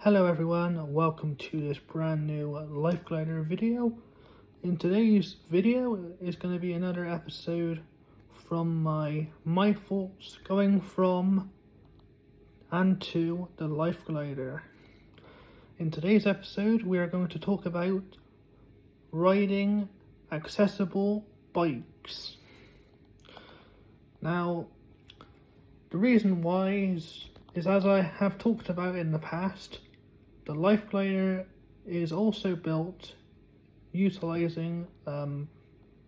Hello everyone, and welcome to this brand new Life Glider video. In today's video is going to be another episode from my thoughts going from and to the Life Glider. In today's episode we are going to talk about riding accessible bikes. Now, the reason why is as I have talked about in the past, the Life Glider is also built utilizing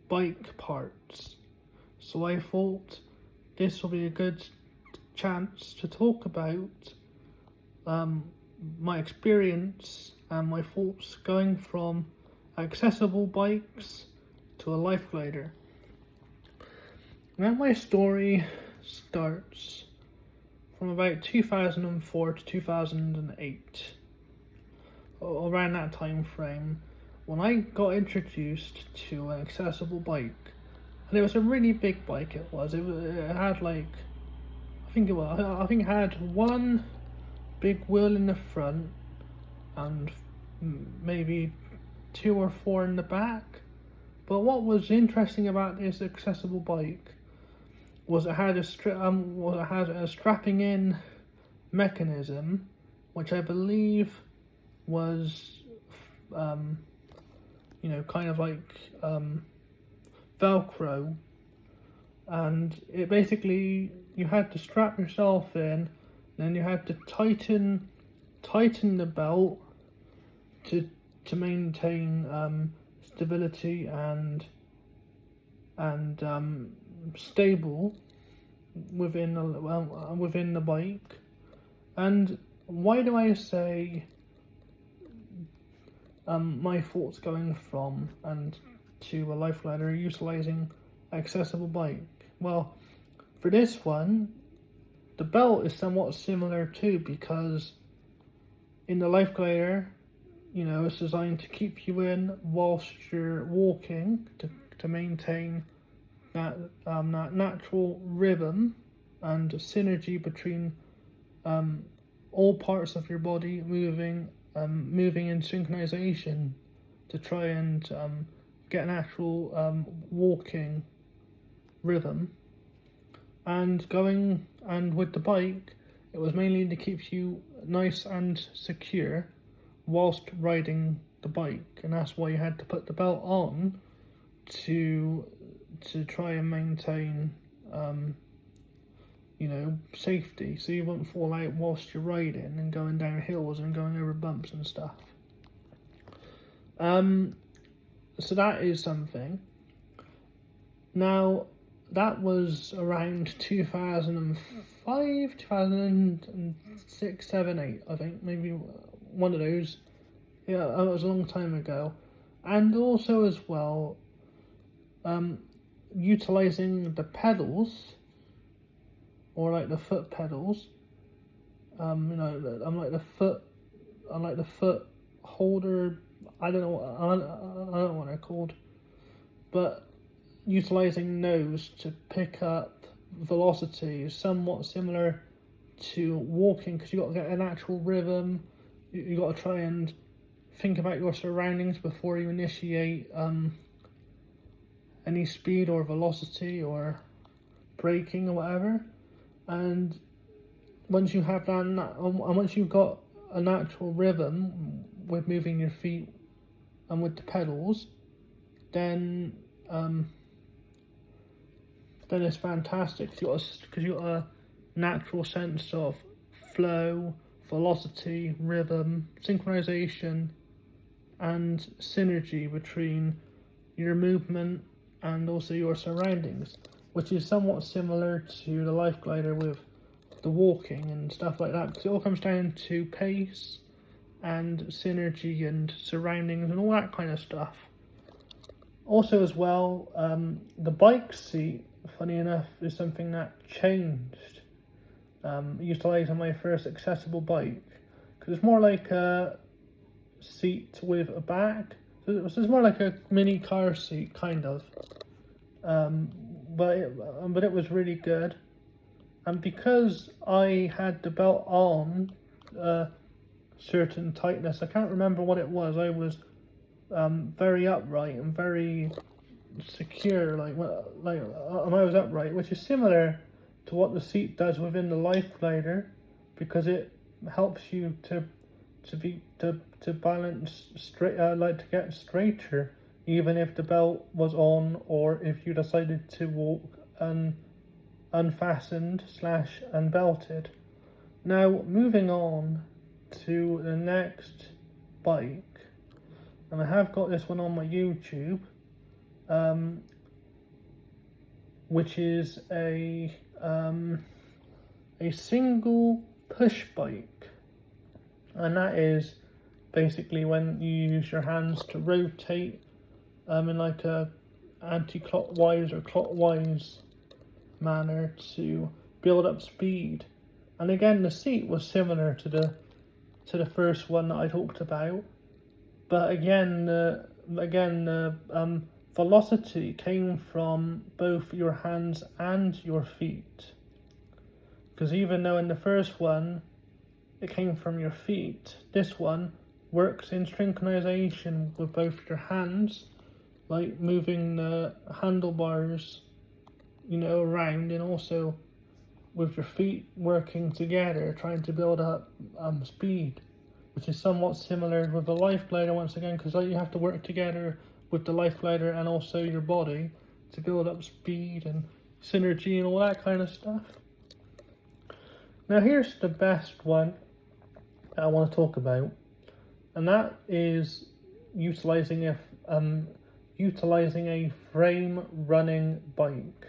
bike parts. So I thought this will be a good chance to talk about my experience and my thoughts going from accessible bikes to a Life Glider. Now my story starts from about 2004 to 2008. Around that time frame, when I got introduced to an accessible bike, and it was a really big bike. It had like, I think it had one big wheel in the front and maybe 2 or 4 in the back. But what was interesting about this accessible bike was it had a strapping in mechanism, which I believe was kind of like Velcro, and it basically, you had to strap yourself in, then you had to tighten the belt to maintain stability and stable within the bike. And why do I say my thoughts going from and to a Life Glider utilizing accessible bike? Well, for this one, the belt is somewhat similar too, because in the Life Glider, it's designed to keep you in whilst you're walking to maintain that natural rhythm and synergy between all parts of your body moving in synchronization to try and get an actual walking rhythm. And with the bike, it was mainly to keep you nice and secure whilst riding the bike, and that's why you had to put the belt on to try and maintain safety, so you won't fall out whilst you're riding and going down hills and going over bumps and stuff. So that is something. Now, that was around 2005, 2006, 7, 8, I think, maybe one of those. Yeah, that was a long time ago. And also as well, utilizing the pedals, or like the foot pedals, I'm like the foot holder. I don't know what they're called, but utilizing those to pick up velocity is somewhat similar to walking, because you got to get an actual rhythm. You got to try and think about your surroundings before you initiate any speed or velocity or braking or whatever. And once you have once you've got a natural rhythm with moving your feet and with the pedals, then it's fantastic, because you got a natural sense of flow, velocity, rhythm, synchronization, and synergy between your movement and also your surroundings, which is somewhat similar to the Life Glider with the walking and stuff like that, because it all comes down to pace and synergy and surroundings and all that kind of stuff. Also as well, the bike seat, funny enough, is something that changed utilizing my first accessible bike, because it's more like a seat with a back. So it's more like a mini car seat, kind of. But it was really good. And because I had the belt on certain tightness. I can't remember what it was. I was very upright and very secure, when I was upright, which is similar to what the seat does within the Life Glider, because it helps you to balance straight, to get straighter, even if the belt was on or if you decided to walk unfastened / unbelted. Now, moving on to the next bike, and I have got this one on my YouTube, which is a single push bike, and that is basically when you use your hands to rotate in like a anti-clockwise or clockwise manner to build up speed. And again, the seat was similar to the first one that I talked about, but again the velocity came from both your hands and your feet. Because even though in the first one it came from your feet, this one works in synchronization with both your hands, like moving the handlebars, around, and also with your feet working together, trying to build up speed, which is somewhat similar with the Life Glider once again, because you have to work together with the Life Glider and also your body to build up speed and synergy and all that kind of stuff. Now here's the best one that I want to talk about, and that is utilizing a frame running bike.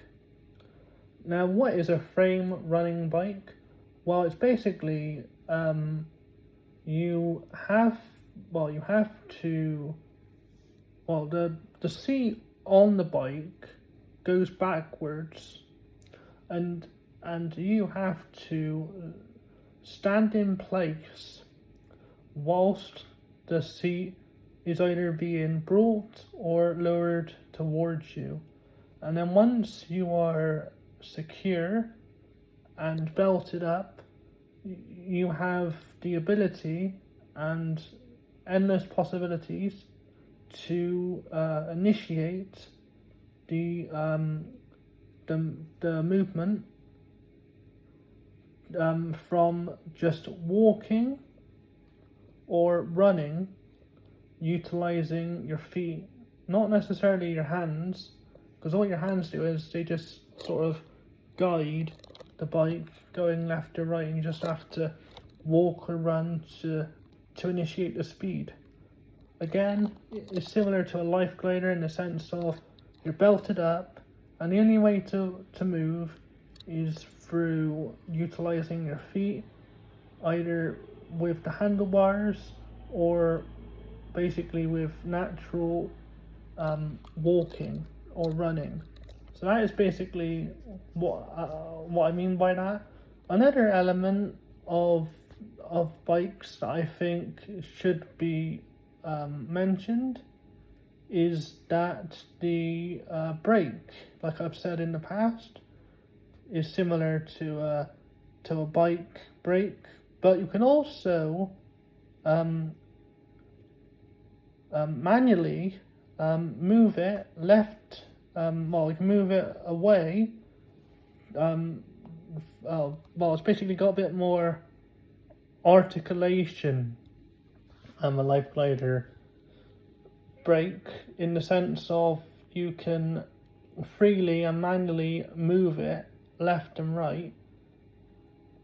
Now, what is a frame running bike? Well, it's basically the seat on the bike goes backwards, and you have to stand in place whilst the seat is either being brought or lowered towards you. And then once you are secure and belted up, you have the ability and endless possibilities to initiate the movement from just walking or running, utilizing your feet, not necessarily your hands, because all your hands do is they just sort of guide the bike going left or right, and you just have to walk or run to initiate the speed. Again, it's similar to a Life Glider in the sense of you're belted up, and the only way to move is through utilizing your feet, either with the handlebars or basically with natural walking or running. So that is basically what I mean by that. Another element of bikes that I think should be mentioned is that the brake, like I've said in the past, is similar to a bike brake, but you can also manually move it left. You can move it away. It's basically got a bit more articulation. A Life Glider brake, in the sense of you can freely and manually move it left and right.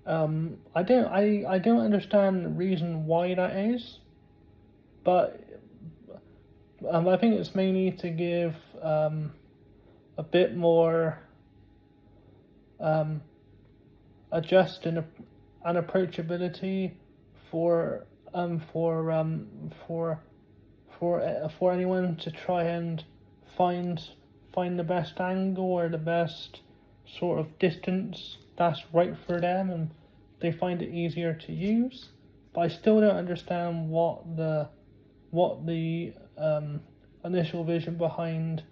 I don't understand the reason why that is, but I think it's mainly to give a bit more adjust and approachability for anyone to try and find the best angle or the best sort of distance that's right for them, and they find it easier to use. But I still don't understand what the initial vision behind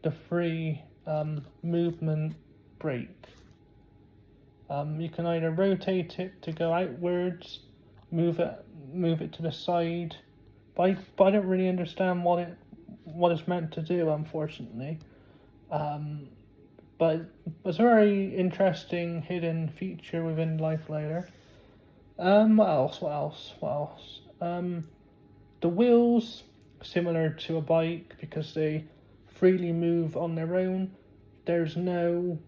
the free movement brake. You can either rotate it to go outwards, move it move it to the side, but I don't really understand what it's meant to do, unfortunately. But it's a very interesting hidden feature within Lifeliner. What else? The wheels, similar to a bike because they freely move on their own. There's no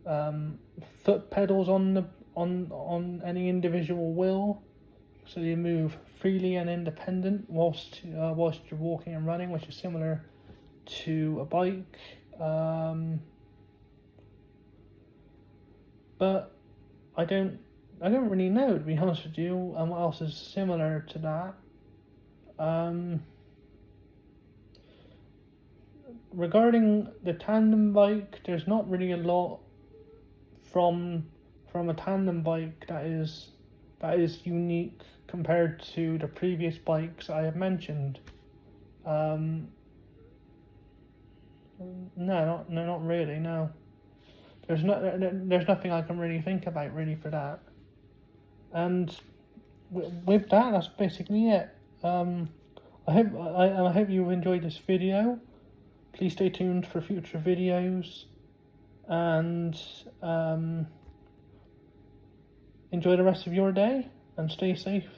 foot pedals on any individual wheel, so they move freely and independent whilst you're walking and running, which is similar to a bike. But I don't really know, to be honest with you, what else is similar to that. Regarding the tandem bike, there's not really a lot from a tandem bike that is unique compared to the previous bikes I have mentioned. No, not really. No, there's nothing I can really think about really for that. And with that, that's basically it. I hope you enjoyed this video. Please stay tuned for future videos, and enjoy the rest of your day, and stay safe.